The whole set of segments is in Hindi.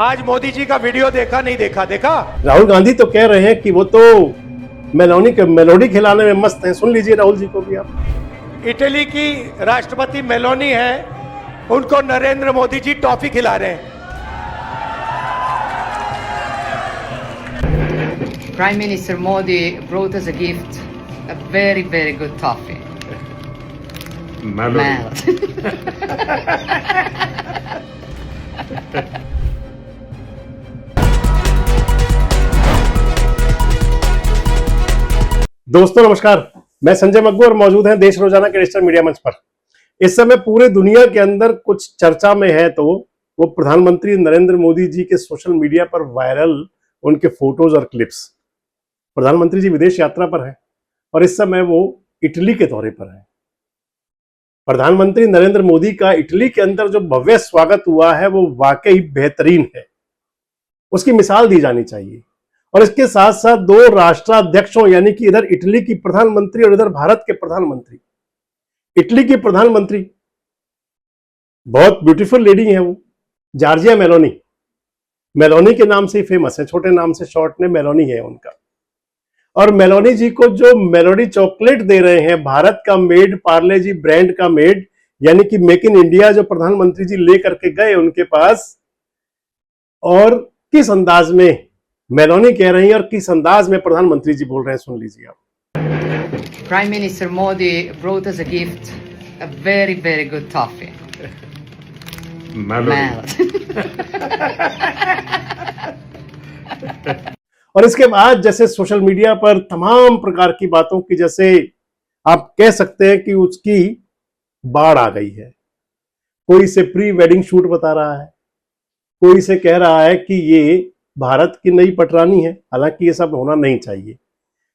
आज मोदी जी का वीडियो देखा नहीं देखा? देखा? राहुल गांधी तो कह रहे हैं कि वो तो मेलोडी खिलाने में मस्त हैं। सुन लीजिए राहुल जी को भी आप। इटली की राष्ट्रपति मेलोनी है, उनको नरेंद्र मोदी जी टॉफी खिला रहे हैं। Prime Minister Modi brought us a gift, a very, very good toffee. Melt. दोस्तों नमस्कार, मैं संजय मग्गू और मौजूद हैं देश रोजाना के डिजिटल मीडिया मंच पर। इस समय पूरे दुनिया के अंदर कुछ चर्चा में है तो वो प्रधानमंत्री नरेंद्र मोदी जी के सोशल मीडिया पर वायरल उनके फोटोज और क्लिप्स। प्रधानमंत्री जी विदेश यात्रा पर है और इस समय वो इटली के दौरे पर है। प्रधानमंत्री नरेंद्र मोदी का इटली के अंदर जो भव्य स्वागत हुआ है वो वाकई बेहतरीन है, उसकी मिसाल दी जानी चाहिए। और इसके साथ साथ दो राष्ट्राध्यक्षों यानी कि इधर इटली की प्रधानमंत्री और इधर भारत के प्रधानमंत्री। इटली की प्रधानमंत्री बहुत ब्यूटीफुल लेडी है, वो जॉर्जिया मेलोनी। मेलोनी के नाम से ही फेमस है, छोटे नाम से शॉर्ट में मेलोनी है उनका। और मेलोनी जी को जो मेलोडी चॉकलेट दे रहे हैं, भारत का मेड, पार्ले जी ब्रांड का मेड, यानी कि मेक इन इंडिया, जो प्रधानमंत्री जी लेकर के गए उनके पास। और किस अंदाज में मेलोनी कह रही है और किस अंदाज में प्रधानमंत्री जी बोल रहे हैं, सुन लीजिए आप। Prime Minister Modi brought us a gift, a very, very good toffee. Melt. और इसके बाद जैसे सोशल मीडिया पर तमाम प्रकार की बातों की, जैसे आप कह सकते हैं कि उसकी बाढ़ आ गई है। कोई इसे प्री वेडिंग शूट बता रहा है, कोई इसे कह रहा है कि ये भारत की नई पटरानी है। हालांकि ये सब होना नहीं चाहिए।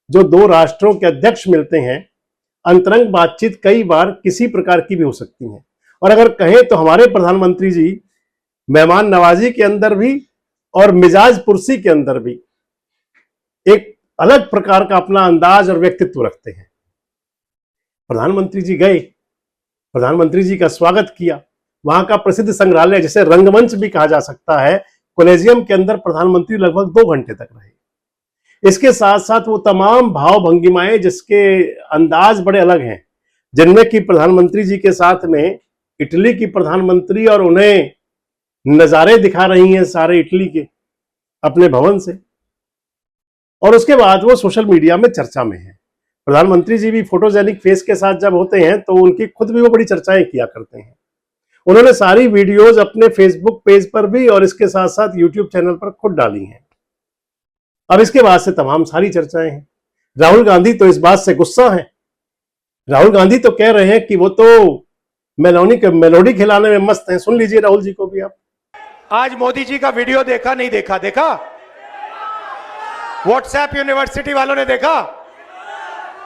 जो दो राष्ट्रों के अध्यक्ष मिलते हैं, अंतरंग बातचीत कई बार किसी प्रकार की भी हो सकती है। और अगर कहें तो हमारे प्रधानमंत्री जी मेहमान नवाजी के अंदर भी और मिजाज पुरसी के अंदर भी एक अलग प्रकार का अपना अंदाज और व्यक्तित्व रखते हैं। प्रधानमंत्री जी गए, प्रधानमंत्री जी का स्वागत किया। वहां का प्रसिद्ध संग्रहालय, जिसे रंगमंच भी कहा जा सकता है, कोलेजियम के अंदर प्रधानमंत्री लगभग 2 घंटे तक रहे। इसके साथ साथ वो तमाम भाव भंगिमाएं जिसके अंदाज बड़े अलग हैं, जिनमें कि प्रधानमंत्री जी के साथ में इटली की प्रधानमंत्री और उन्हें नजारे दिखा रही हैं सारे इटली के अपने भवन से। और उसके बाद वो सोशल मीडिया में चर्चा में है। प्रधानमंत्री जी भी फोटोजेनिक फेस के साथ जब होते हैं तो उनकी खुद भी वो बड़ी चर्चाएं किया करते हैं। उन्होंने सारी वीडियोज अपने फेसबुक पेज पर भी और इसके साथ साथ यूट्यूब चैनल पर खुद डाली हैं। अब इसके बाद से तमाम सारी चर्चाएं हैं। राहुल गांधी तो इस बात से गुस्सा है। राहुल गांधी तो कह रहे हैं कि वो तो मेलोडी खिलाने में मस्त हैं। सुन लीजिए राहुल जी को भी आप। आज मोदी जी का वीडियो देखा नहीं देखा? देखा? व्हाट्सएप यूनिवर्सिटी वालों ने देखा?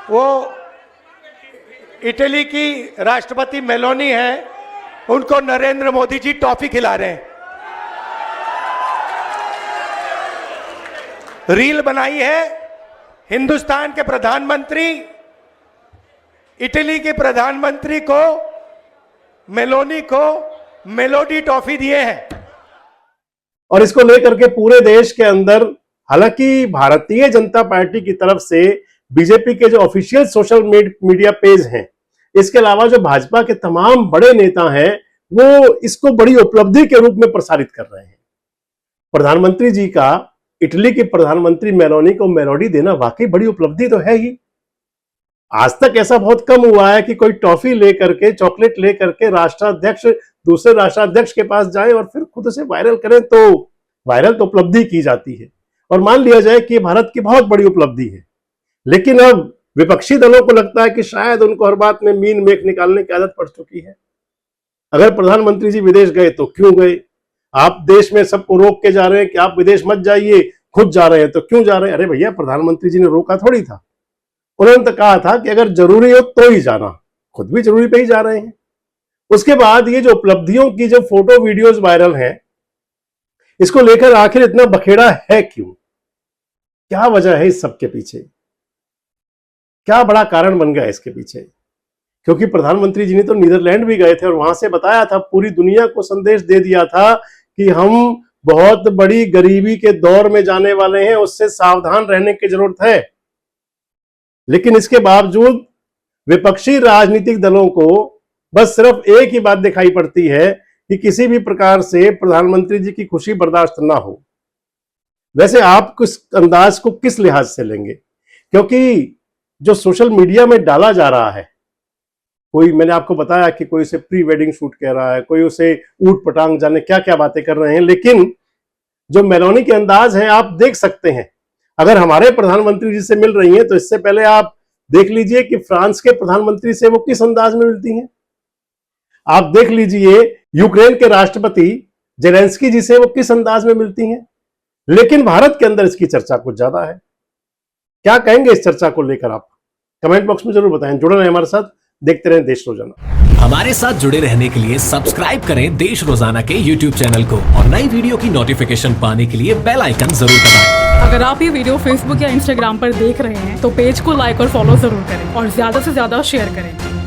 वो इटली की राष्ट्रपति मेलोनी है, उनको नरेंद्र मोदी जी टॉफी खिला रहे हैं। रील बनाई है हिंदुस्तान के प्रधानमंत्री इटली के प्रधानमंत्री को, मेलोनी को मेलोडी टॉफी दिए हैं। और इसको लेकर के पूरे देश के अंदर, हालांकि भारतीय जनता पार्टी की तरफ से बीजेपी के जो ऑफिशियल सोशल मीडिया पेज हैं, इसके अलावा जो भाजपा के तमाम बड़े नेता हैं, वो इसको बड़ी उपलब्धि के रूप में प्रसारित कर रहे हैं। प्रधानमंत्री जी का इटली के प्रधानमंत्री मेलोनी को मेलोडी देना वाकई बड़ी उपलब्धि तो है ही। आज तक ऐसा बहुत कम हुआ है कि कोई टॉफी लेकर के, चॉकलेट लेकर के राष्ट्राध्यक्ष दूसरे राष्ट्राध्यक्ष के पास जाए और फिर खुद से वायरल करें। तो वायरल तो उपलब्धि की जाती है और मान लिया जाए कि भारत की बहुत बड़ी उपलब्धि है। लेकिन अब विपक्षी दलों को लगता है कि शायद उनको हर बात में मीन मेख निकालने की आदत पड़ चुकी है। अगर प्रधानमंत्री जी विदेश गए तो क्यों गए? आप देश में सबको रोक के जा रहे हैं कि आप विदेश मत जाइए, खुद जा रहे हैं तो क्यों जा रहे हैं? अरे भैया, प्रधानमंत्री जी ने रोका थोड़ी था। उन्होंने तो कहा था कि अगर जरूरी हो तो ही जाना, खुद भी जरूरी पे ही जा रहे हैं। उसके बाद ये जो उपलब्धियों की जो फोटो वीडियोस वायरल हैं, इसको लेकर आखिर इतना बखेड़ा है क्यों? क्या वजह है इस सब के पीछे? क्या बड़ा कारण बन गया इसके पीछे? क्योंकि प्रधानमंत्री जी ने तो नीदरलैंड भी गए थे और वहां से बताया था, पूरी दुनिया को संदेश दे दिया था कि हम बहुत बड़ी गरीबी के दौर में जाने वाले हैं, उससे सावधान रहने की जरूरत है। लेकिन इसके बावजूद विपक्षी राजनीतिक दलों को बस सिर्फ एक ही बात दिखाई पड़ती है कि किसी भी प्रकार से प्रधानमंत्री जी की खुशी बर्दाश्त ना हो। वैसे आप किस अंदाज को किस लिहाज से लेंगे? क्योंकि जो सोशल मीडिया में डाला जा रहा है, कोई, मैंने आपको बताया कि कोई उसे प्री वेडिंग शूट कह रहा है, कोई उसे ऊट पटांग जाने क्या क्या बातें कर रहे हैं, लेकिन जो मेलोनी के अंदाज है आप देख सकते हैं। अगर हमारे प्रधानमंत्री जी से मिल रही हैं तो इससे पहले आप देख लीजिए कि फ्रांस के प्रधानमंत्री से वो किस अंदाज में मिलती हैं। आप देख लीजिए यूक्रेन के राष्ट्रपति जेलेंस्की जी से वो किस अंदाज में मिलती हैं। लेकिन भारत के अंदर इसकी चर्चा कुछ ज्यादा है। क्या कहेंगे इस चर्चा को लेकर आप कमेंट बॉक्स में जरूर बताएं। जुड़े रहें हमारे साथ, देखते रहें देश रोजाना। हमारे साथ जुड़े रहने के लिए सब्सक्राइब करें देश रोजाना के YouTube चैनल को और नई वीडियो की नोटिफिकेशन पाने के लिए बेल आइकन जरूर दबाएं। अगर आप ये वीडियो फेसबुक या इंस्टाग्राम पर देख रहे हैं तो पेज को लाइक और फॉलो जरूर करें और ज्यादा से ज्यादा शेयर करें।